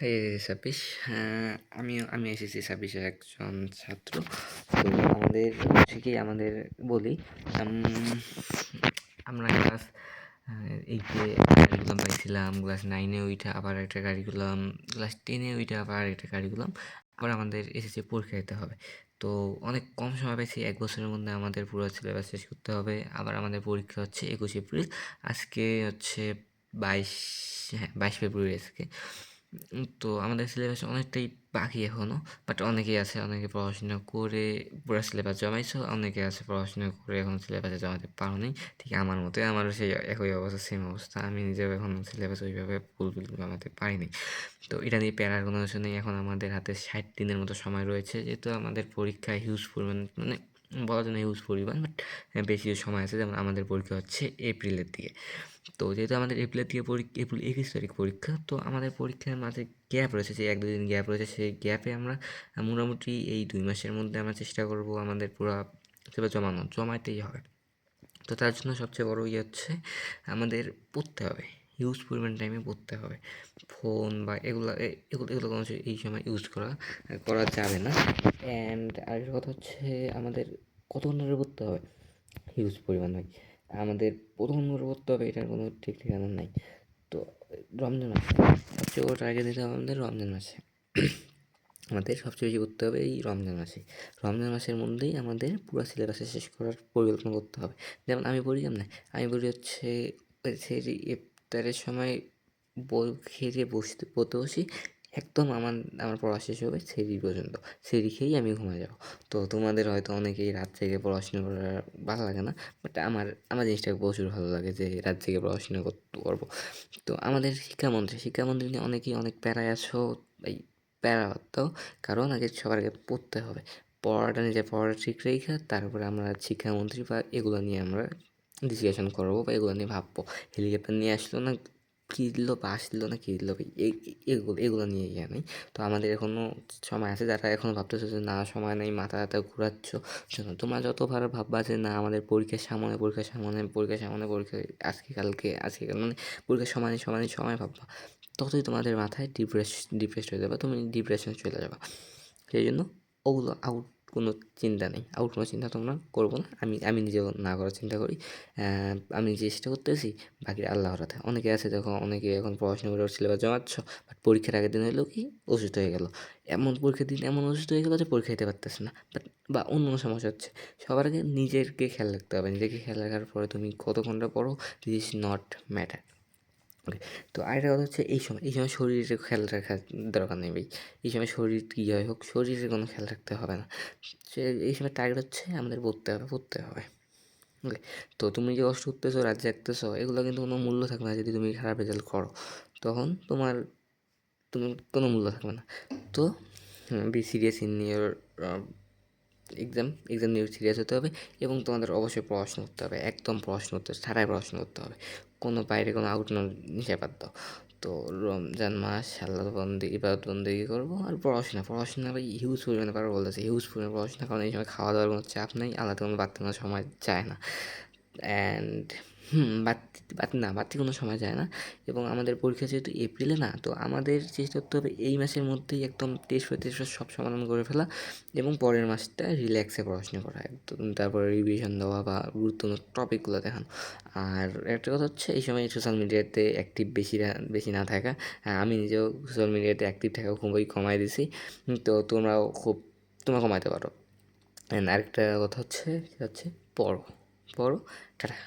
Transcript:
এই ২৬ আমি এসেছি ২৬-এর একজন ছাত্র। তো আমাদের হচ্ছে কি আমাদের বলি আমরা ক্লাস 8-এ কারিকুলাম পাইছিলাম, ক্লাস 9-এ ওইটা আবার একটা কারিকুলাম, ক্লাস 10-এ ওইটা আবার একটা কারিকুলাম। আবার আমাদের এসএসসি পরীক্ষা দিতে হবে। তো অনেক কম সময় পাইছি, ১ বছরের মধ্যে আমাদের পুরো সিলেবাস শেষ করতে হবে। আবার আমাদের পরীক্ষা হচ্ছে ২১ এপ্রিল। আজকে হচ্ছে ২২, হ্যাঁ ২২ ফেব্রুয়ারি আজকে। তো আমাদের সিলেবাস অনেকটাই বাকি এখনও, বাট অনেকেই আছে, অনেকে পড়াশোনা করে পুরো সিলেবাস জমাইছো, অনেকে আছে পড়াশোনা করে এখন সিলেবাসে জমাতে পারোনি। ঠিক আমার মতোই, আমারও সেই একই অবস্থা, সেম অবস্থা। আমি নিজেও এখন সিলেবাস ওইভাবে ফুলফিল জমাতে পারিনি। তো এটা নিয়ে প্যারার কোনো কিছু নেই। এখন আমাদের হাতে ৬০ দিনের মতো সময় রয়েছে, যেহেতু আমাদের পরীক্ষা হিউজ পরিমাণ, মানে বলা যায় না হিউজ পরিমাণ, বাট বেশি সময় আছে। যেমন আমাদের পরীক্ষা হচ্ছে এপ্রিলের দিকে। তো যেহেতু আমাদের এপ্রিলের দিকে এপ্রিল ২১ তারিখ পরীক্ষা, তো আমাদের পরীক্ষার মাঝে গ্যাপ রয়েছে, যে ১-২ দিন গ্যাপ রয়েছে। সেই গ্যাপে আমরা মোটামুটি এই ২ মাসের মধ্যে আমরা চেষ্টা করব আমাদের পুরা সিলেবাস জমাইতেই হবে। তো তার জন্য সবচেয়ে বড় ইয়ে হচ্ছে আমাদের পড়তে হবে, হিউজ পরিমাণ টাইমে পড়তে হবে। ফোন বা এগুলো কোনো এই সময় ইউজ করা যাবে না। অ্যান্ড আরেকটা কথা হচ্ছে আমাদের কত ঘন্টা ধরে পড়তে হবে, হিউজ পরিমাণ ভাই। আমাদের প্রথম করে পড়তে হবে, এটার কোনো ঠিক ঠিকানা নাই। তো রমজান মাসে সবচেয়ে বড় টার্গেট দিতে হবে আমাদের রমজান মাসে। আমাদের সবচেয়ে বেশি করতে হবে এই রমজান মাসে। রমজান মাসের মধ্যেই আমাদের পুরো সিলেবাসে শেষ করার পরিকল্পনা করতে হবে। যেমন আমি পড়ি কেমনে, আমি পড়ি হচ্ছে সেই ইফতারের সময় বই খেয়ে পড়তে বসি, একদম আমার পড়া শেষ হবে সেহরি পর্যন্ত। সেহরি খেয়েই আমি ঘুমায় যাবো। তো তোমাদের হয়তো অনেকেই রাত জেগে পড়াশোনা করার ভালো লাগে না, বাট আমার জিনিসটা প্রচুর ভালো লাগে যে রাত জেগে পড়াশোনা করতে পারবো। তো আমাদের শিক্ষামন্ত্রী নিয়ে অনেকেই অনেক প্যারায় আছো। এই প্যারা বাদ দাও, কারণ সবার আগে পড়তে হবে। নিজের পড়াটা ঠিক রেখে তারপরে আমরা শিক্ষামন্ত্রী বা এগুলো নিয়ে আমরা ডিসকাশন করবো বা এগুলো নিয়ে ভাববো। হেলিকপ্টার নিয়ে আসলো না কী দিল বা আসলো না কী দিল ভাই, এগুলো নিয়ে ইয়ে নেই। তো আমাদের এখনও সময় আছে, যারা এখনও ভাবতেছো যে না সময় নেই, মাথা ব্যথা ঘুরাচ্ছ, শোনো তোমরা যতবার ভাববা যে না আমাদের পরীক্ষার সামনে পরীক্ষা আজকে কাল মানে পরীক্ষার সময় ভাববা, ততই তোমাদের মাথায় ডিপ্রেসড হয়ে যাবে, তুমি ডিপ্রেশনে চলে যাবে। সেই জন্য ওগুলো আউট কোনো চিন্তা নেই, আউট কোনো চিন্তা তোমরা করবো না। আমি নিজেও না করার চিন্তা করি। আমি চেষ্টা করতেছি, বাকি আল্লাহর হাতে। অনেকে আছে দেখো, অনেকে এখন পড়াশোনা করে সিলেবাস জমাচ্ছ, বাট পরীক্ষার আগের দিন হলো কি অসুস্থ হয়ে গেল। পরীক্ষার দিন এমন অসুস্থ হয়ে গেলো যে পরীক্ষা দিতে পারতেছে না, বা অন্য কোনো সমস্যা হচ্ছে। সবার আগে নিজেকে খেয়াল রাখতে হবে। নিজেকে খেয়াল রাখার পরে তুমি কত ঘন্টা পড়ো, দিস ইজ নট ম্যাটার। ওকে। তো আরেকটা কথা হচ্ছে এই সময় শরীরের খেয়াল রাখার দরকার নেই ভাই। এই সময় শরীর কী হয় হোক, শরীরের কোনো খেয়াল রাখতে হবে না। এই সময় টার্গেট হচ্ছে আমাদের পড়তে হবে। ওকে। তো তুমি যে কষ্ট করতেছো, রাত জাগতেছো, এগুলো কিন্তু কোনো মূল্য থাকবে না যদি তুমি খারাপ রেজাল্ট করো। তখন তুমি কোনো মূল্য থাকবে না। তো be serious in your exam নিয়ে সিরিয়াস হতে হবে, এবং তোমাদের অবশ্যই পড়াশোনা করতে হবে। একদম পড়াশোনা করতে হবে, সারাই পড়াশোনা করতে হবে। কোনো বাইরে কোনো আউট নিষেধ বাদ দাও। তো রমজান মাস আল্লাহ ইবাদত বন্দেগি করবো, আর পড়াশোনা ভাই হিউজ পরিমাণে পারবো বলতেছে, হিউজ পরিমাণে পড়াশোনা, কারণ এই সময় খাওয়া দাওয়ার কোনো চাপ নেই, আলাদা কোনো বাড়তি কোনো সময় যায় না। অ্যান্ড বাড়তি কোনো সময় যায় না। এবং আমাদের পরীক্ষা যেহেতু এপ্রিলে না, তো আমাদের চেষ্টা করতে হবে এই মাসের মধ্যেই একদম টেস্ট সব সমাধান করে ফেলা, এবং পরের মাসটা রিল্যাক্সে পড়াশোনা করা একদম। তারপরে রিভিশন দেওয়া বা গুরুত্বপূর্ণ টপিকগুলো দেখানো। আর একটা কথা হচ্ছে এই সময় সোশ্যাল মিডিয়াতে অ্যাক্টিভ বেশি না থাকা। আমি নিজেও সোশ্যাল মিডিয়াতে অ্যাক্টিভ থাকা খুবই কমাই দিছি। তো তোমরা কমাইতে পারো। অ্যান্ড আরেকটা কথা হচ্ছে সেটা হচ্ছে পড়ো, টাটা।